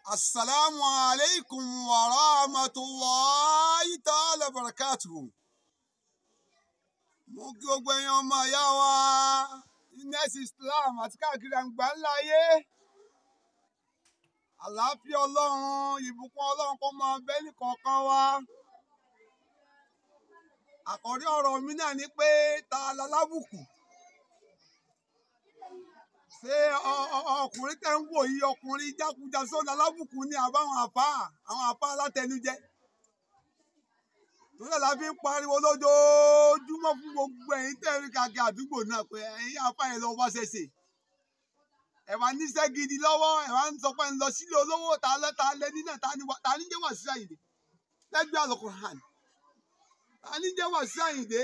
Assalamu alaikum wa rahmatullahi ta'ala barakatuhu. Mo kí gbogbo èèyàn ọmọ ìyá wa nínú ẹ̀sìn Islam àti káàkiri àgbà ńlá ayé. Àlàáfíà Ọlọ́run, ìbùkún Ọlọ́run kó máa bẹ nìkọ̀ọ̀kan wa. Àkòrí ọ̀rọ̀ mi náà ni pé ta lalábùkù. Ṣé ọkùnrin tẹ́ ń wò yìí, ọkùnrin jákujàsó lalábùkù ni àbáwọn àfáà alátẹnujẹ? Torí la fi ń pariwo lójoojúmọ́ fún gbogbo ẹ̀yin tẹ́ rí kàkiri àdúgbò náà pé ẹ̀yin àfáà yẹn lọ wá ṣẹ̀ṣẹ̀. Ẹ wá níṣẹ́ gidi lọ́wọ́, ẹ wá ń sọ pé ń lọ sílé olówó ta lẹ́ nínú ta ní jẹ́ Wasiu Ayinde lẹ́gbẹ̀ẹ́ Al-Qur'an. Ta ní jẹ́ Wasiu Ayinde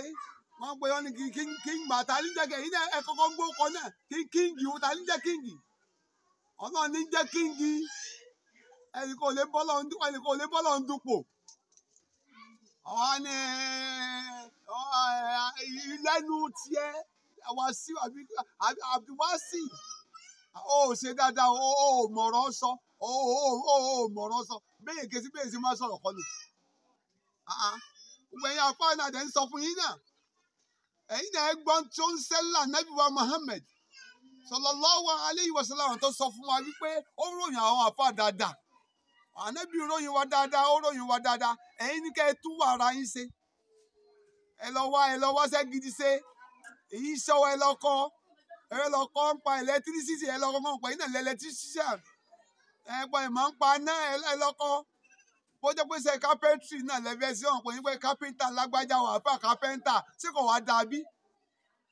wọ́n pe wọ́n ní kí n gbà ta ní jẹ́ kẹ́yìn náà ẹ kọ́kọ́ gbó kọ náà kíngì o ta ní jẹ́ kíngì. Ọlọ́run ní jẹ́ kíngì ẹnì kò lè bọ́lọ̀ ń dúpọ̀. Àwọn ni lẹ́nu tiẹ̀ Wasiu Abdulwasi ó ṣe dáadáa ó mọ̀rọ̀ sọ ó mọ̀rọ̀ sọ bẹ́ẹ̀ kesi bẹ́ẹ̀ sì máa sọ̀rọ̀ kọlù. Gbogbo ẹ̀yin àfáà náà dẹ̀ ń sọ fún yín náà. Ẹ̀yin náà gbọ́n tó ń sẹ́lá Nábì wa Muhammad sallallahu alayhi wa sallam tó sọ fún wa wípé ó ròyìn àwọn àfáà dáadáa. Ànábì ròyìn wa dáadáa, ó ròyìn wa dáadáa. Ẹ̀yin ní kẹ́ ẹ tún wà ara yín ṣe. Ẹ lọ wá ṣẹ́ gidi ṣe. Èyí ṣọwọ́ ẹ lọ kọ́ ń pa electricity, ẹ lọ kọ́ ń pa iná electrician. Ẹ gbọ́ ìmọ̀ ń pa náà ẹ lọ kọ́. Bó jẹ́ pé ṣe carpentry náà lẹ́fẹ̀ẹ́ sí ọ̀hún pé ní pé carpenter lágbájá wà fà carpenter ṣé kò wá dàbí?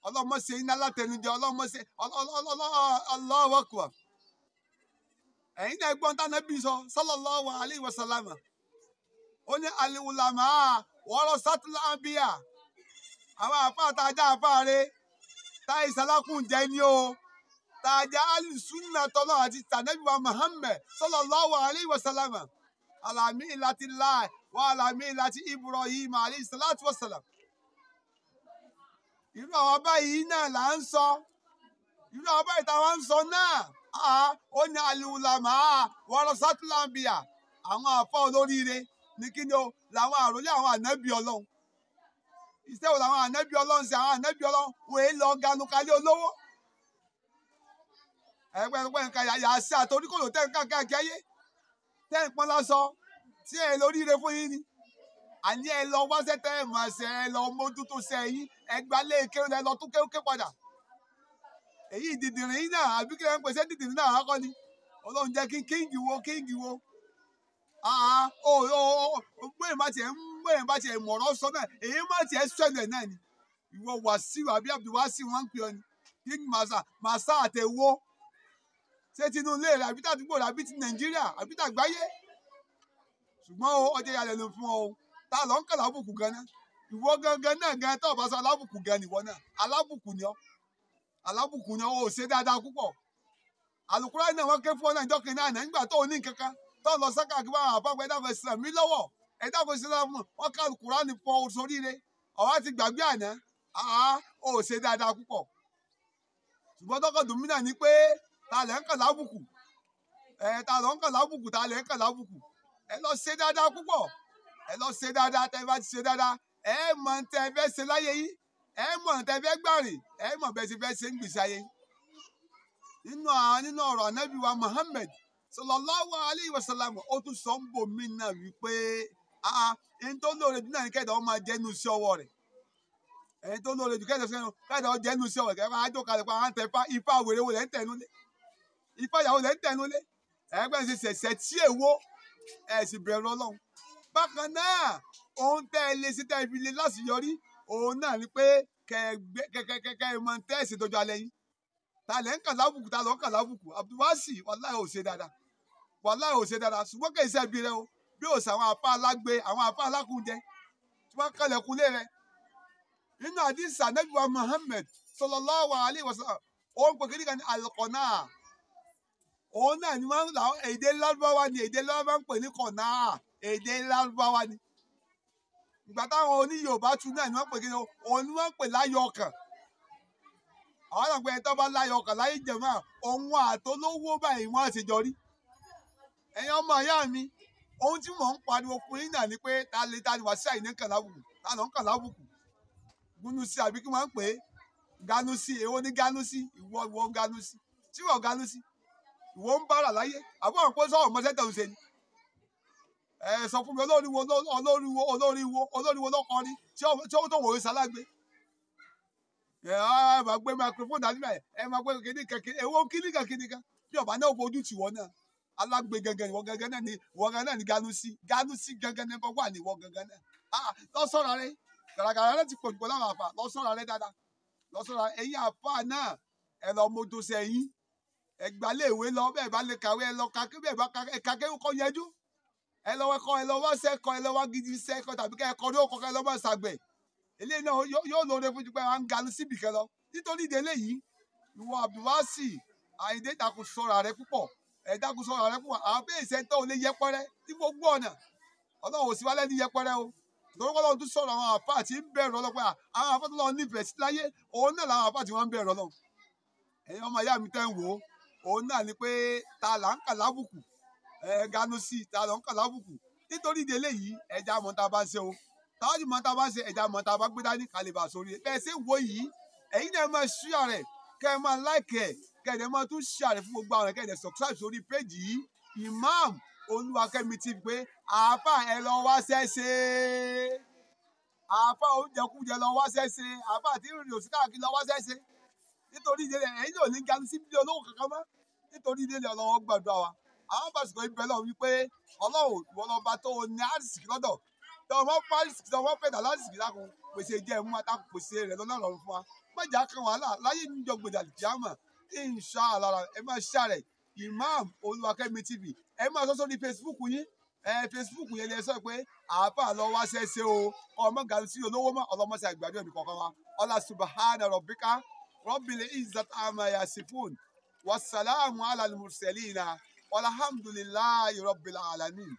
Ọlọ́mọ ṣe iná látẹnujẹ, ọlọ́mọ ṣe Allahu Akbar. Ẹ̀yin náà gbọ́n tá Nábì sọ sallallahu alayhi wa sallam. Ó ní al-ulama warasatul anbiya. Àwọn àfáà tá a já àfáà rẹ̀ tá ìsàlákùn jẹ́ ní o. Tá a já al-sunnah tọ́lọ́ àti tànẹ́bí wa Muhammad sallallahu alayhi wa sallam. Alami ilati lai wa alami ilati Ibrahim alayhi salatu wa salam. Irú àwọn báyìí náà là ń sọ. Irú àwọn báyìí táwọn ń sọ náà. Ó ní al-ulama warasatul anbiya. Àwọn àfáà olóríire ní kí ni o làwọn àròlé àwọn ànábì Ọlọ́run. Iṣẹ́ wo làwọn ànábì Ọlọ́run ṣe? Àwọn ànábì Ọlọ́run wọ́n èé lọ ganu kalẹ̀ olówó. Ẹgbẹ́ nǹkan yà sí àtòríkòlò tẹ́ nǹkan káàkiri ayé. Tẹ́ ń pọ́n lásọ tí ẹ lóríire fún yín ni. Àní ẹ lọ wáṣẹ́ tẹ́ ẹ máa ṣe ẹ lọ mójútó ṣe yín ẹ gba lé kéwù ẹ lọ tún kéwù padà. Èyí dìdìrín yín náà àbí kí ẹ ń pèsè dìdìrín náà akọ ni. Ọlọ́run jẹ́ kíngì wo. Bóyá bá tiẹ̀ mọ̀rọ̀ sọ náà èyí má tiẹ̀ sọ̀nà náà ni. Ìwọ Wasiu àbí Abdulwasi wọn ń pè ọ ni. King Masa àtẹ̀wó. Ṣé tinú ilé rẹ̀ àbí tàdúgbò rẹ̀ àbí ti Nàìjíríà àbí tàgbáyé? Ṣùgbọ́n ọjọ́ ìyàlẹ̀ ló fún ọ. Ta ló ń kà lábùkù gan náà? Ìwọ gangan náà gan tó bá sọ alábùkù gan nìwọ náà. Alábùkù ni ọ. Ó ṣe dáadáa púpọ̀. Al-Qur'an náà wọ́n ké fún ọ náà ìjọ kìnnìún àná nígbà tó ní kankan. Tó lọ sọ́kà kí wọ́n àpapọ̀ ẹ̀dá fẹ́ sàn mí lọ́wọ́. Ẹ̀dá fẹ́ sàn mú wọn ká Al-Qur'an fọ sóríire. Ọ̀wá ti gbàgbé àná. Ó ṣe dáadáa púpọ̀. Ṣùgbọ́n tọkọ dùn mí náà ni pé ta lẹ̀ ń kàn lábùkù. Ta lọ ń kàn lábùkù, ta lẹ̀ ń kàn lábùkù. Ẹ lọ ṣe dáadáa púpọ̀. Ẹ lọ ṣe dáadáa, tẹ́ bá ti ṣe dáadáa. Ẹ mọ̀ tẹ́ fẹ́ ṣe láyé yín. Ẹ mọ̀ tẹ́ fẹ́ gbàrè. Ẹ mọ̀ bẹ́ẹ̀ ṣe fẹ́ ṣe ń gbèsè ayé yín. Nínú ọ̀rọ̀ Ànábì wa Muhammad sallallahu alayhi wa sallam ó tún sọ ń bò mí náà wípé ẹni tó lóore jù náà ní kẹ́ẹ̀dá ó máa jẹ́nu iṣẹ́ ọwọ́ rẹ̀. Ẹni tó lóore jù kẹ́ẹ̀dá ó jẹ́nu iṣẹ́ ọwọ́ rẹ̀ kẹ́ẹ̀dá á jókòó kalẹ̀ pa àwọn tẹ̀fá ifá wèrè wo lẹ́ ń tẹ̀nu lé. Ifá ìyàwó lẹ́ ń tẹ̀nu lé. Ẹgbẹ́ ṣe ṣẹ̀ṣẹ̀ tí èwo ẹ̀ sì bẹ̀rù Ọlọ́run. Bákan náà ohun tẹ́ ẹ lé sí tẹ́ ẹ fi lé láṣeyọrí òun náà ni pé kẹ́ ẹ mọ tẹ́ ẹ ṣètọ́jú alẹ́ yín. Ta lẹ́ ń kà lábùkù, ta lọ́ ń kà lábùkù. Abdulwasi wàláhì ò ṣe dáadáa. Wàláhì ò ṣe dáadáa. Ṣùgbọ́n kì í ṣe ẹbí rẹ o. Bí o ṣe àwọn àfá alágbe, àwọn àfá alákùnjẹ tí wọ́n kọlẹ̀kùn lé rẹ. Nínú àdìsí Ànábì wa Muhammad sallallahu alayhi wa sallam òun pè kíníkan ní al-qana. Òun náà ni wọ́n làwọn èdè Lárúbáwá ni èdè Lárúbáwá ń pè ní kọ̀nà. Èdè Lárúbáwá ni. Ìgbà táwọn oní Yorùbá tún náà ni wọ́n pè kí ni òun ni wọ́n pè láyọ̀ ọkàn. Àwọn àgbẹ̀ tó bá láyọ̀ ọkàn láyé jẹ̀mọ́ òun àtolówó báyìí wọ́n ti jọ rí. ẹ̀yin ọmọ ìyá mi ohun tí mò ń pariwo fún yín náà ni pé ta ni Wasiu Ayinde kàn lábùkù ta ló ń kàn lábùkù Gúnúsì àbí kí wọ́n ń pè é Gánúsì èwo ní Gánúsì ìwọ ń Gánúsì tí wọ́n Gánúsì ìwọ ń bára láyé àbọ̀ àwọn pé sọ̀rọ̀ mọ́sẹ́ tó ń ṣe ni ẹ sọ fún mi olóríwo lọ́kọrin tí ó tó wòye sálágbé ẹ máa gbé microphone dání báyìí ẹ máa gbé kíní kankan èwo kíní kankan bí ọba náà fojú tì wọ́n náà alágbe gangan ìwọ gangan náà ni Gánúsì gangan náà wà ní ìwọ gangan náà lọ sọ́ra rẹ gàràgàrà rẹ ti pọ̀ jù láwọn àfà lọ sọ́ra rẹ dáadáa lọ sọ́ra ẹ̀yin àfà náà ẹ lọ mọ́tò sẹ́yìn ẹ gbalẹ̀ ìwé lọ bẹ́ẹ̀ bá lè kàwé ẹ lọ kàké bẹ́ẹ̀ bá kàké kọ́ yẹjú ẹ lọ wẹ́kọ́ ẹ lọ wá sẹ́kọ̀ ẹ lọ wá gidi sẹ́kọ̀ tàbí kẹ́ ẹ kọ́ ní òkọ́ kẹ́ ẹ lọ bá ṣàgbẹ̀ eléyìí náà yóò lóore fún ju pé à ń ganu síbì kẹ lọ nítorí ìdílé yìí ìwọ Abdulwasiu Ayinde dákun ṣọ́ra rẹ púpọ̀ ẹ dákun ṣọ́ra rẹ púpọ̀ àwọn bẹ́ẹ̀ sẹ́ńtọ́ ò lè yẹpẹrẹ ní gbogbo ọ̀nà Ọlọ́run ò sí wálé ní yẹpẹrẹ o torí Ọlọ́run tún sọ̀rọ̀ àwọn àfáà tí ń bẹ̀rù ọlọ́pẹ́ àwọn àfáà tó lọ nífẹ̀ẹ́ sí láyé òun náà làwọn àfáà tí wọ́n ń bẹ̀rù Ọlọ́run ẹ̀yin ọmọ ìyá mi tẹ́ ń wò ó òun náà ni pé ta là ń kà lábùkù Gánúsì ta là ń kà lábùkù nítorí ìdílé yìí ẹja mọ̀ tá a bá ń ṣe o táwọn mọ̀ tá a bá ń ṣe ẹja mọ̀ tá a bá gbé dání kàlíbà sórí bẹ́ẹ̀ ṣe wo yìí ẹ̀yin náà máa ṣíà rẹ̀ kẹ́ ẹ máa láìkẹ́ kẹ́ ẹ máa tún ṣíà rẹ̀ fún gbogbo àwọn kẹ́ ẹ subscribe sórí péjì yìí Imam Olúwakẹ́mi TV pé àáfà ẹ lọ wá ṣẹ́ṣe àáfà oúnjẹkújẹ lọ wá ṣẹ́ṣe àáfà àti ìrìn òsì káàkiri lọ wá ṣẹ́ṣe nítorí ìdílé ẹ̀yin náà ní Gánúsì bí olówó kankan mọ́ nítorí ìdílé Ọlọ́run gbàdúrà wa àwọn bàṣùkọ ibẹ̀ lọ wípé Ọlọ́run ìwọ lọba tó ní àrísìkí lọ́dọ̀ tọmọ fárísìkí tọmọ fẹdà lárísìkí lákun pèsè jẹ mú atakùn pèsè rẹ lọ́nà fún wa mọjà kan wàhálà láyé níjọ gbèdà kíámà inshallah ẹ máa ṣàrẹ Imam Olúwakẹ́mi TV ẹ máa sọ sórí Facebook yín Facebook yẹn lè sọ pé àáfà lọ wá ṣẹṣẹ o ọmọ Gánúsì olówó mọ ọlọmọṣẹ àgbàdo ẹnì kọ̀ọ̀kan wa ọlá subhana rabbika rabbil izzati amma yasifun wassalamu ala al-mursalina walhamdulillahi rabbil alamin.